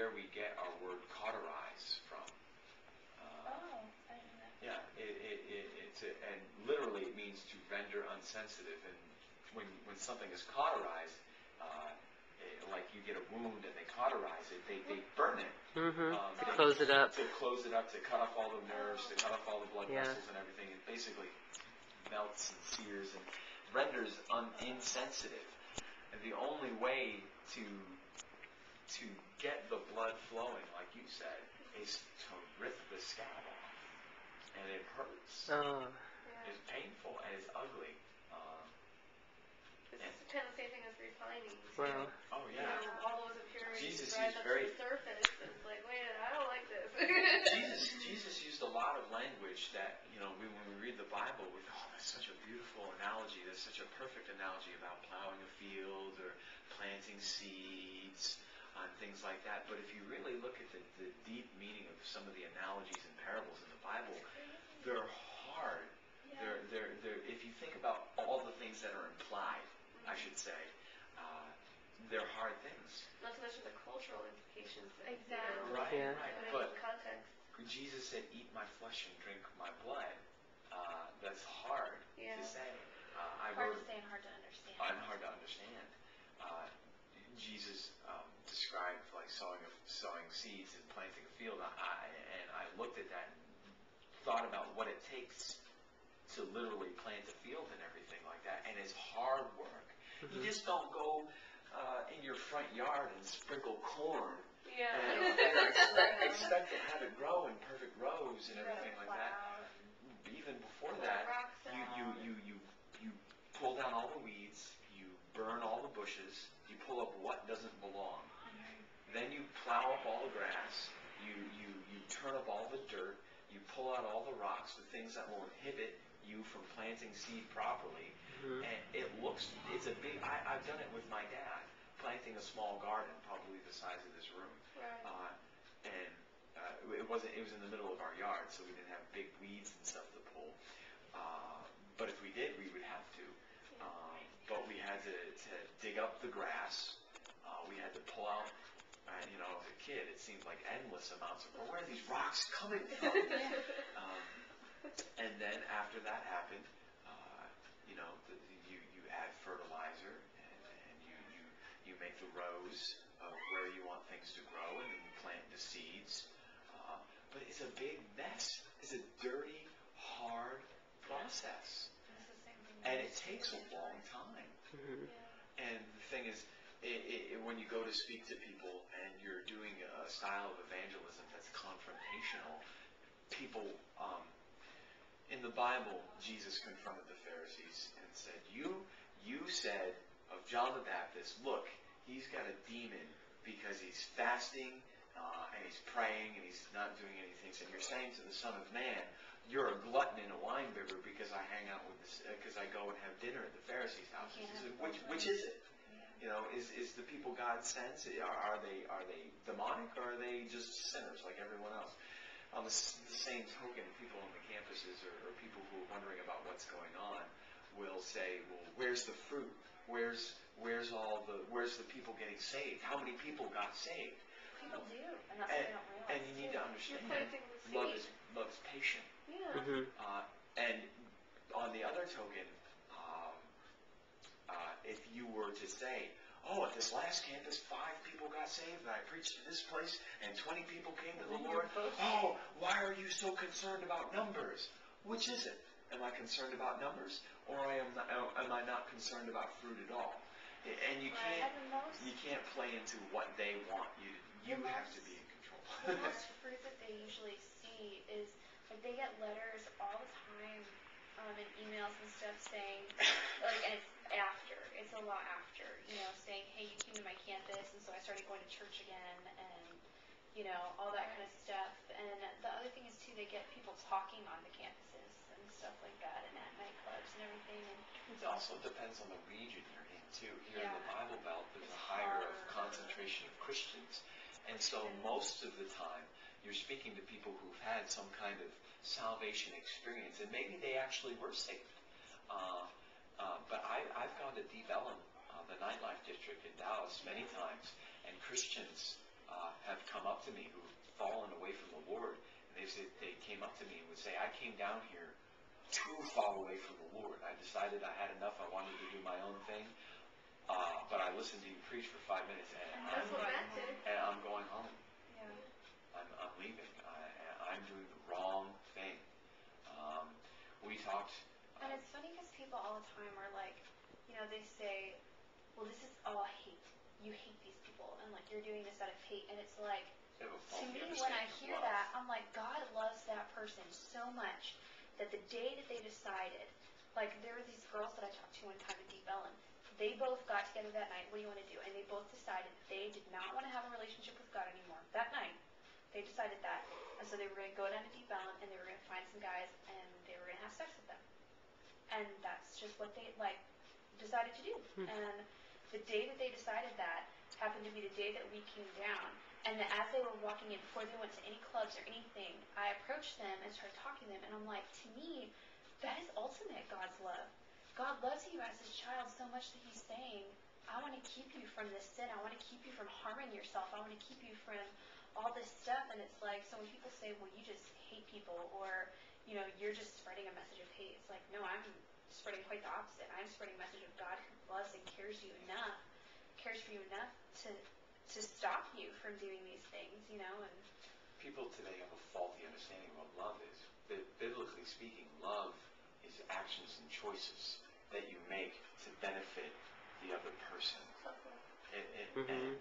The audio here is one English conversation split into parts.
where we get our word cauterize from. I didn't know that. Yeah, and literally it means to render unsensitive. And when something is cauterized, like you get a wound and they cauterize it, they burn it. To close it up. To close it up, to cut off all the nerves, to cut off all the blood vessels and everything. It basically melts and sears and renders insensitive. And the only way to get the blood flowing, like you said, is to rip the scab off. And it hurts. It's painful and it's ugly. It's kind of the same thing as refining. Well, oh yeah. All those impurities Jesus rise used up very. to the surface. It's like, wait, I don't like this. Jesus used a lot of language that, when we read the Bible, we go, oh, that's such a beautiful analogy. That's such a perfect analogy about plowing a field or planting seeds and things like that. But if you really look at the deep meaning of some of the analogies and parables in the Bible, they're hard. They're if you think about all the things that are implied, I should say, they're hard things. Not to mention the cultural implications. Exactly. Right. But context. Jesus said, "Eat my flesh and drink my blood." That's hard to say. Hard to say and hard to understand. And hard to understand. Jesus described like sowing seeds and planting a field. And I looked at that and thought about what it takes to literally plant a field and everything like that. And it's hard work. You just don't go in your front yard and sprinkle corn and expect to have it grow in perfect rows and everything like that. Even before that, you pull down all the weeds, you burn all the bushes, you pull up what doesn't belong. Then you plow up all the grass, you turn up all the dirt, you pull out all the rocks, the things that will inhibit you from planting seed properly. And it's a big, I've done it with my dad, planting a small garden, probably the size of this room. It was in the middle of our yard, so we didn't have big weeds and stuff to pull. But if we did, we would have to. But we had to dig up the grass. We had to pull out, as a kid, it seemed like endless amounts of, where are these rocks coming from? And then after that happened, you add fertilizer and you make the rows of where you want things to grow, and then you plant the seeds. But it's a big mess. It's a dirty, hard process. And it takes a long time. And the thing is, when you go to speak to people and you're doing a style of evangelism that's confrontational, people, in the Bible, Jesus confronted the Pharisees and said, you said of John the Baptist, look, he's got a demon because he's fasting and he's praying and he's not doing anything. So you're saying to the Son of Man, you're a glutton and a winebibber because I hang out with because I go and have dinner at the Pharisees' house. He said, which is it? Is the people God sends? Are they demonic, or are they just sinners like everyone else? On the same token, people on the campuses or people who are wondering about what's going on will say, well, where's the fruit? Where's the people getting saved? How many people got saved? People do, and that's what they don't realize. And you need to understand love is patient. And on the other token, if you were to say, oh, at this last campus, 5 people got saved, and I preached to this place, and 20 people came to the Lord. Oh, why are you so concerned about numbers? Which is it? Am I concerned about numbers, or am I not concerned about fruit at all? And you can't play into what they want you to. You have to be in control. The most fruit that they usually see is, like, they get letters all the time and emails and stuff saying, like, and it's a lot after, saying, hey, you came to my campus, and so I started going to church again, and, all that kind of stuff. And the other thing is, too, they get people talking on the campuses and stuff like that, and at nightclubs and everything. And it also depends on the region you're in, too. Here in the Bible Belt, there's a higher concentration of Christians, and so most of the time, you're speaking to people who've had some kind of salvation experience, and maybe they actually were saved. But I've gone to Deep Ellum, the nightlife district in Dallas, many times, and Christians have come up to me who've fallen away from the Lord, and they came up to me and would say, I came down here too far away from the Lord. I decided I had enough. I wanted to do my own thing. But I listened to you preach for 5 minutes, and I'm going home. Yeah. I'm leaving. I'm doing the wrong thing. We talked. And it's funny because people all the time are like, they say, well, this is all hate. You hate these people, and like you're doing this out of hate. And it's like, to me, when I hear that, I'm like, God loves that person so much that the day that they decided, like there were these girls that I talked to one time in Deep Ellum. They both got together that night. What do you want to do? And they both decided they did not want to have a relationship with God anymore. That night, they decided that. And so they were going to go down to Deep Ellum, and they were going to find some guys, and they were going to have sex with them. And that's just what they, decided to do. And the day that they decided that happened to be the day that we came down. And that as they were walking in, before they went to any clubs or anything, I approached them and started talking to them, and I'm like, to me, that is ultimate God's love. God loves you as his child so much that he's saying, I want to keep you from this sin. I want to keep you from harming yourself. I want to keep you from all this stuff. And it's like, so when people say, well, you just hate people, or, you're just spreading a message of hate. It's like, no, I'm spreading quite the opposite. I'm spreading a message of God who loves and cares for you enough to stop you from doing these things, and People today have a faulty understanding of what love is. Biblically speaking, love is actions and choices that you make to benefit the other person. And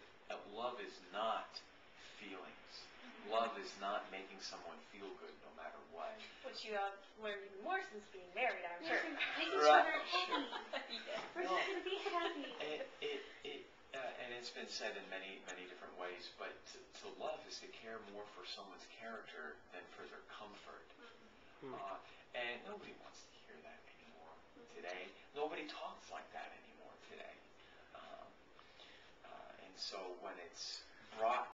love is not feelings. Love is not making someone feel good no matter what. Which you have learned even more since being married, I'm sure. make each other happy. We're just going to be happy. And it's been said in many, many different ways, but to love is to care more for someone's character than for their comfort. And nobody wants to hear that anymore today. Nobody talks like that anymore today. And so when it's brought